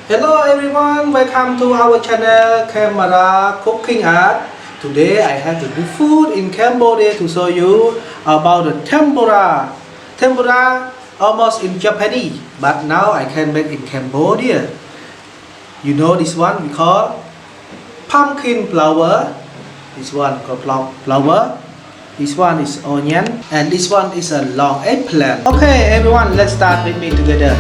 Hello everyone, welcome to our channel Camera Cooking Art. Today I have the good food in Cambodia to show you about the tempura. Tempura almost in Japanese, but now I can make in Cambodia. You know this one we call pumpkin flower. This one called flower. This one is onion and this one is a long eggplant. Okay everyone, let's start with me together.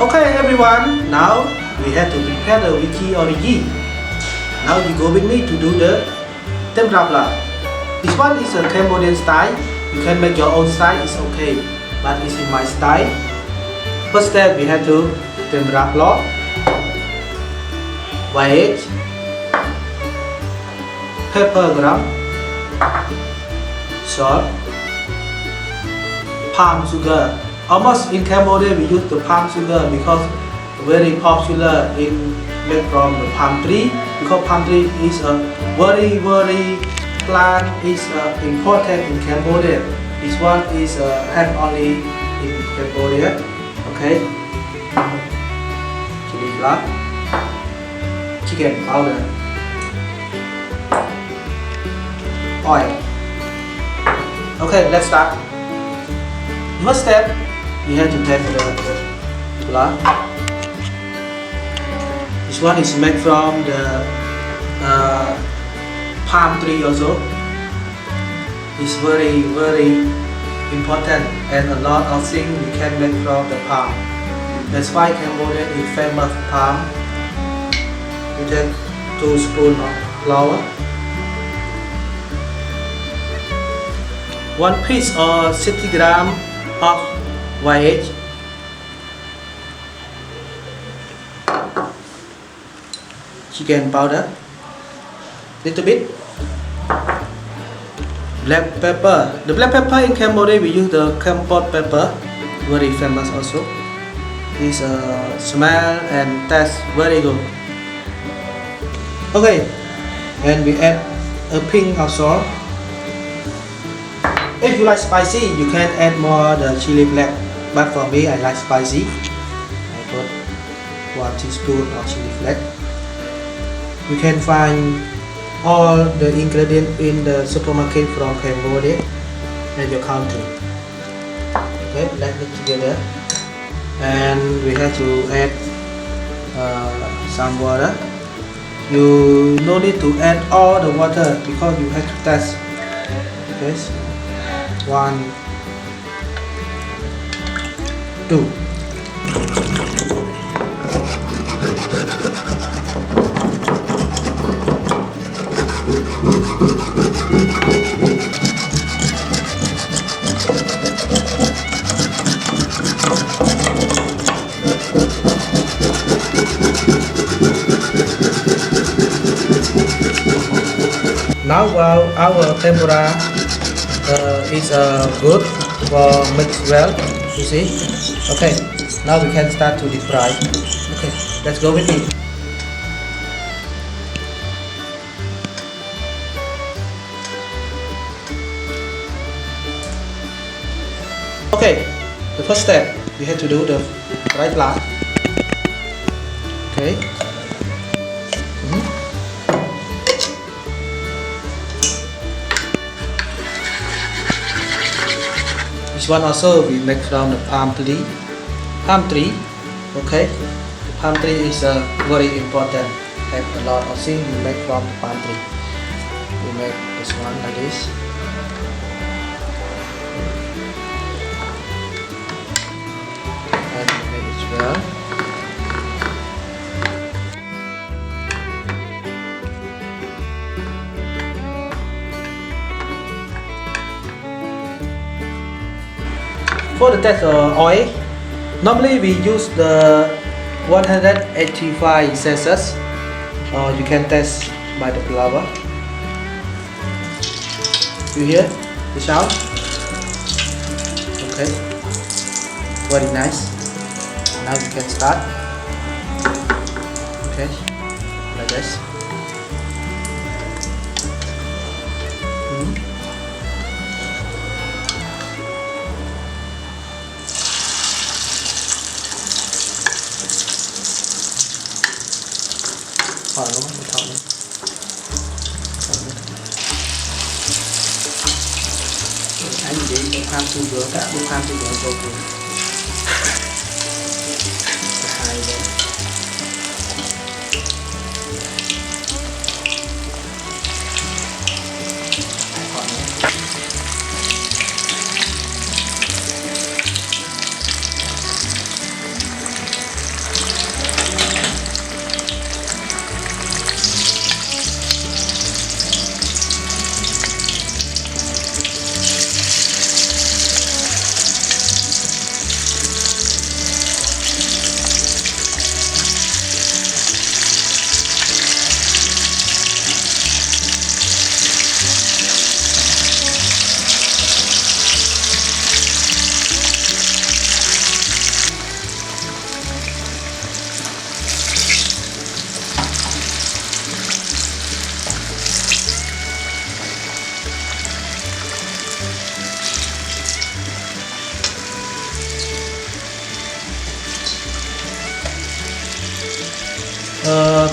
Okay everyone, now we have to prepare the wiki origi. Now you go with me to do the tempura. This one is a Cambodian style. You can make your own style, it's okay. But it's in my style. First step we have to tempura block, white, pepper gram, salt, palm sugar. Almost in Cambodia we use the palm sugar because very popular in made from the palm tree, because palm tree is a very plant is important in Cambodia. This one is have only in Cambodia. Okay. Chili flake, chicken powder, oil. Okay, let's start. First step, you have to take the flour. This one is made from the palm tree also. It's very important, and a lot of things we can make from the palm. That's why Cambodia is famous palm. You take 2 spoons of flour, 1 piece or 60 grams of white egg, chicken powder, little bit, black pepper. The black pepper in Cambodia we use the Campot pepper, very famous also. It's smell and taste very good. Okay, and we add a pinch of salt. If you like spicy, you can add more the chili flake. But for me, I like spicy. I put 1 teaspoon of chili flake. You can find all the ingredients in the supermarket from Cambodia and your country. Okay, let's mix together. And we have to add some water. You no need to add all the water because you have to test. Okay. 1, 2. Now our tempura is good for mix well, you see. Okay, now we can start to deep fry. Okay, let's go with me. Okay, The first step, we have to do the right blood. Okay. This one also we make from the palm tree. Palm tree. Okay. The palm tree is very important. Have a lot of things we make from the palm tree. We make this one like this. And we make it well. For the test oil, normally we use the 185 Celsius, or you can test by the flour. You hear the sound? Okay, very nice. Now we can start. Okay, like this. Đúng không? Thổi lên. Anh gì đấy, bốc ham su dừa, các bốc ham su dừa vô cùng. Hai đây. Còn nữa.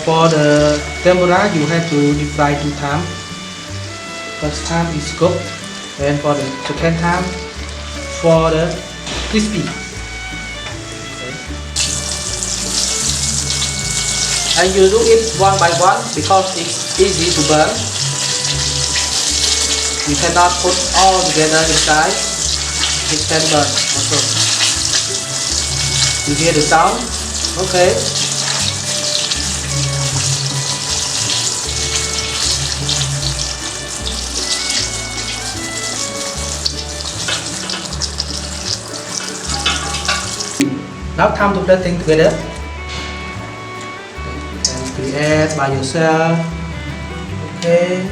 For the tempura, you have to deep fry 2 times. First time is cooked, and for the second time, for the crispy. Okay. And you do it one by one because it's easy to burn. You cannot put all together inside. It can burn also. You hear the sound? Okay. Now time to blend things together and create by yourself. Okay.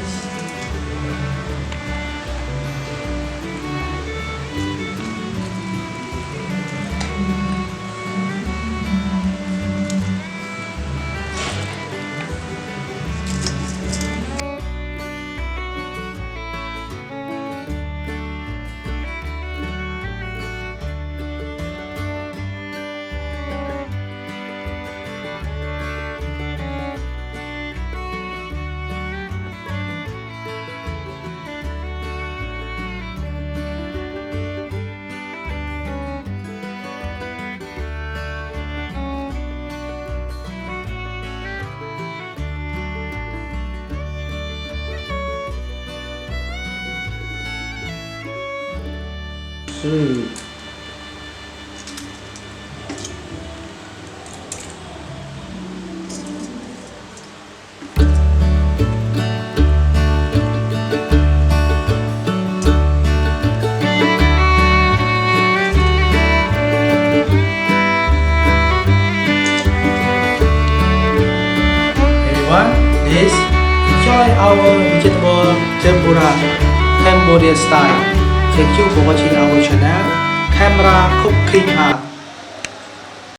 Please enjoy our vegetable tempura Cambodian style. Thank you for watching our channel Camera Cooking Art.